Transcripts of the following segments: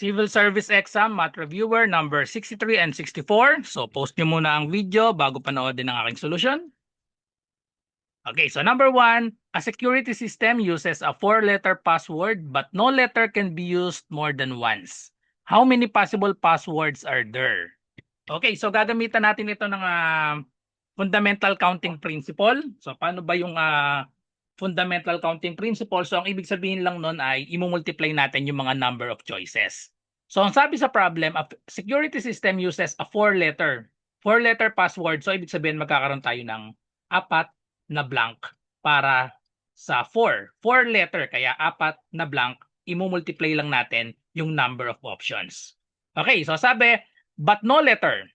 Civil Service Exam Math Reviewer number 63 and 64. So post nyo muna ang video bago panoodin ang aking solution. Okay, so number 1, a security system uses a 4-letter password but no letter can be used more than once. How many possible passwords are there? Okay, so gagamitan natin ito ng fundamental counting principle. So paano ba yung fundamental counting principle? So ang ibig sabihin lang nun ay i-multiply natin yung mga number of choices. So ang sabi sa problem, a security system uses a 4-letter password. So ibig sabihin magkakaroon tayo ng 4 na blank para sa 4. 4-letter, kaya 4 na blank, i-multiply lang natin yung number of options. Okay, so sabi, but no letter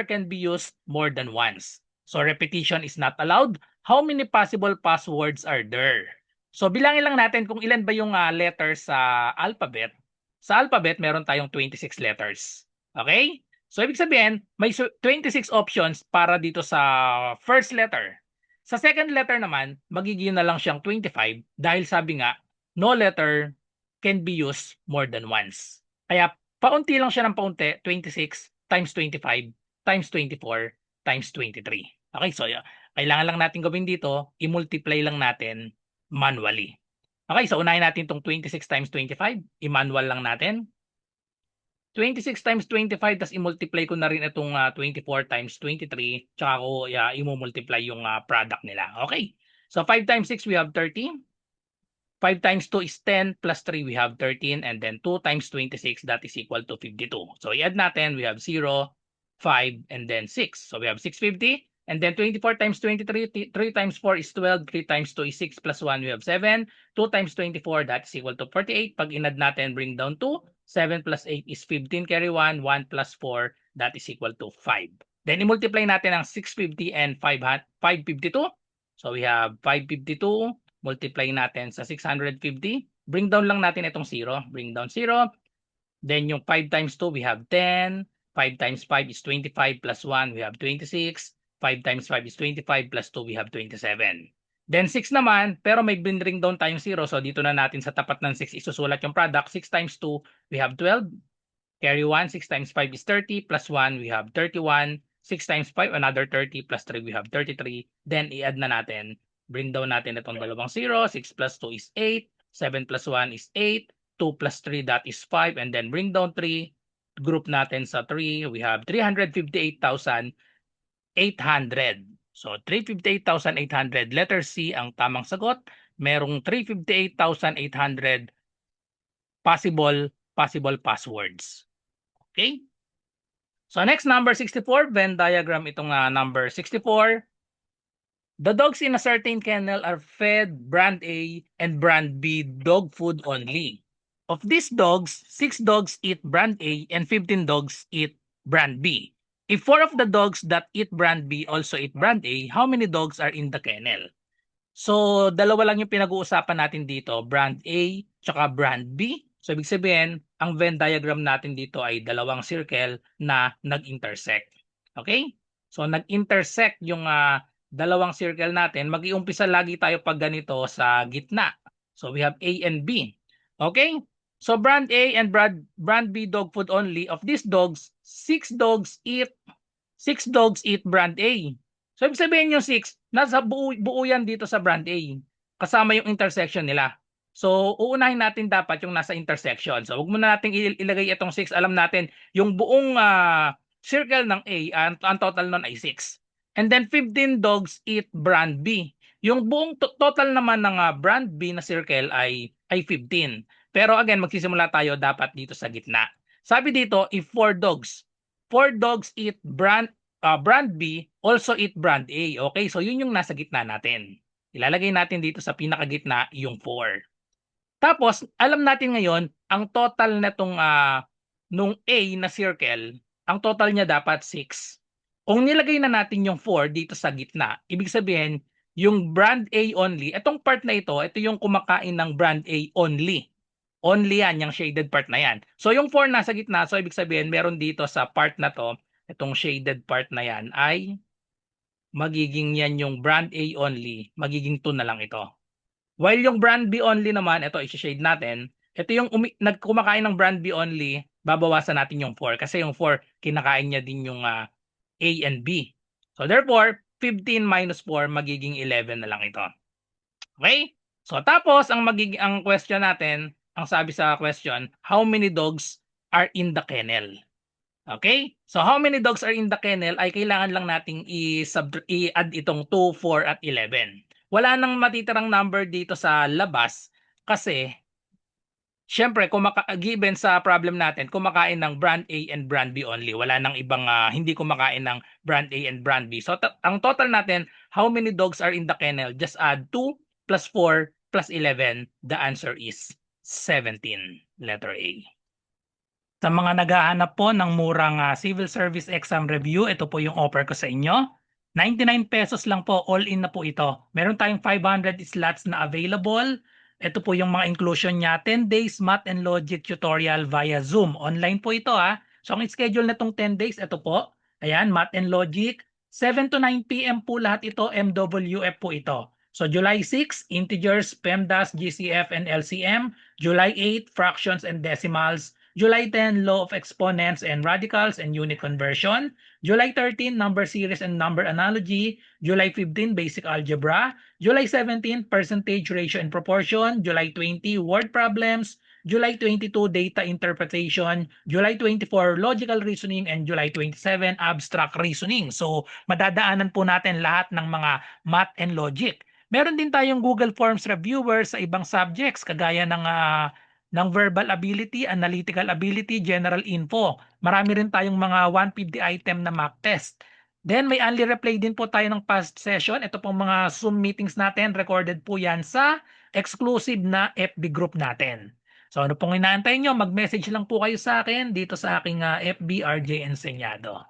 can be used more than once. So repetition is not allowed. How many possible passwords are there? So bilangin lang natin kung ilan ba yung letters sa alphabet. Sa alphabet, meron tayong 26 letters. Okay? So ibig sabihin, may 26 options para dito sa first letter. Sa second letter naman, magiging na lang siyang 25 dahil sabi nga, no letter can be used more than once. Kaya paunti lang siya ng paunti, 26 times 25 times 24 times 23. Okay, so kailangan lang natin gawin dito, i-multiply lang natin manually. Okay, so unahin natin itong 26 times 25, i-manual lang natin. 26 times 25, tas i-multiply ko na rin itong 24 times 23, tsaka ko i-multiply yung product nila. Okay, so 5 times 6, we have 30. 5 times 2 is 10, plus 3, we have 13, and then 2 times 26, that is equal to 52. So i-add natin, we have 0, 5, and then 6. So we have 650, and then 24 times 23, 3 times 4 is 12, 3 times 2 is 6, plus 1, we have 7, 2 times 24, that is equal to 48. Pag in-add natin, bring down 2, 7 plus 8 is 15, carry 1, 1 plus 4, that is equal to 5. Then i-multiply natin ang 650 and 552. So we have 552, multiply natin sa 650. Bring down lang natin itong 0. Bring down 0. Then yung 5 times 2, we have 10. 5 times 5 is 25 plus 1, we have 26. 5 times 5 is 25 plus 2, we have 27. Then 6 naman, pero may bring down tayong 0. So dito na natin sa tapat ng 6 isusulat yung product. 6 times 2, we have 12. Carry 1, 6 times 5 is 30, plus 1, we have 31. 6 times 5, another 30, plus 3, we have 33. Then i-add na natin. Bring down natin itong dalawang 0. 6 plus 2 is 8. 7 plus 1 is 8. 2 plus 3, that is 5. And then bring down 3. Group natin sa 3. We have 358,800. So 358,800. Letter C ang tamang sagot. Merong 358,800 possible passwords. Okay? So next, number 64, Venn diagram itong number 64. The dogs in a certain kennel are fed brand A and brand B dog food only. Of these dogs, 6 dogs eat brand A and 15 dogs eat brand B. If 4 of the dogs that eat brand B also eat brand A, how many dogs are in the kennel? So, dalawa lang yung pinag-uusapan natin dito, brand A tsaka brand B. So, ibig sabihin, ang Venn diagram natin dito ay dalawang circle na nag-intersect. Okay? So, nag-intersect yung dalawang circle natin. Mag-iumpisa lagi tayo pag ganito sa gitna. So, we have A and B. Okay? So, brand A and brand B dog food only. Of these dogs, 6 dogs eat brand A. So, ibig sabihin yung 6, nasa buo yan dito sa brand A. Kasama yung intersection nila. So, uunahin natin dapat yung nasa intersection. So, huwag muna natin ilagay itong 6. Alam natin, yung buong circle ng A, ang total nun ay 6. And then, 15 dogs eat brand B. Yung buong total naman ng brand B na circle ay 15. Pero again, magsisimula tayo dapat dito sa gitna. Sabi dito, if 4 dogs eat brand B, also eat brand A. Okay, so yun yung nasa gitna natin. Ilalagay natin dito sa pinakagitna yung 4. Tapos, alam natin ngayon, ang total na itong nung A na circle, ang total niya dapat 6. Kung nilagay na natin yung 4 dito sa gitna, ibig sabihin, yung brand A only, itong part na ito yung kumakain ng brand A only. Only yan, yung shaded part na yan. So, yung 4 nasa gitna, so ibig sabihin, meron dito sa part na to, itong shaded part na yan ay magiging yan yung brand A only, magiging 2 na lang ito. While yung brand B only naman, ito i-shade natin, Ito yung kumakain ng brand B only, babawasan natin yung 4 kasi yung 4 kinakain niya din yung A and B. So therefore, 15 minus 4 magiging 11 na lang ito. Okay? So tapos ang question natin, ang sabi sa question, how many dogs are in the kennel? Okay? So how many dogs are in the kennel ay kailangan lang nating i-add itong 2, 4 at 11. Wala nang matitirang number dito sa labas kasi siyempre given sa problem natin, kumakain ng brand A and brand B only. Wala nang ibang hindi kumakain ng brand A and brand B. So ang total natin, how many dogs are in the kennel? Just add 2 plus 4 plus 11. The answer is 17. Letter A. Sa mga naghahanap po ng murang civil service exam review, ito po yung offer ko sa inyo. 99 pesos lang po, all in na po ito. Meron tayong 500 slots na available. Ito po yung mga inclusion niya. 10 days math and logic tutorial via Zoom. Online po ito ha. So ang schedule na itong 10 days, ito po. Ayan, math and logic. 7 to 9 p.m. po lahat ito, MWF po ito. So July 6, integers, PEMDAS, GCF, and LCM. July 8, fractions and decimals. July 10, law of exponents and radicals and unit conversion. July 13, number series and number analogy. July 15, basic algebra. July 17, percentage, ratio, and proportion. July 20, word problems. July 22, data interpretation. July 24, logical reasoning. And July 27, abstract reasoning. So, madadaanan po natin lahat ng mga math and logic. Meron din tayong Google Forms reviewer sa ibang subjects kagaya ng verbal ability, analytical ability, general info. Marami rin tayong mga 150 item na mock test. Then may only replay din po tayo ng past session. Ito pong mga Zoom meetings natin, recorded po yan sa exclusive na FB group natin. So ano pong inaantay nyo? Mag-message lang po kayo sa akin dito sa aking FB RJ Enseñado.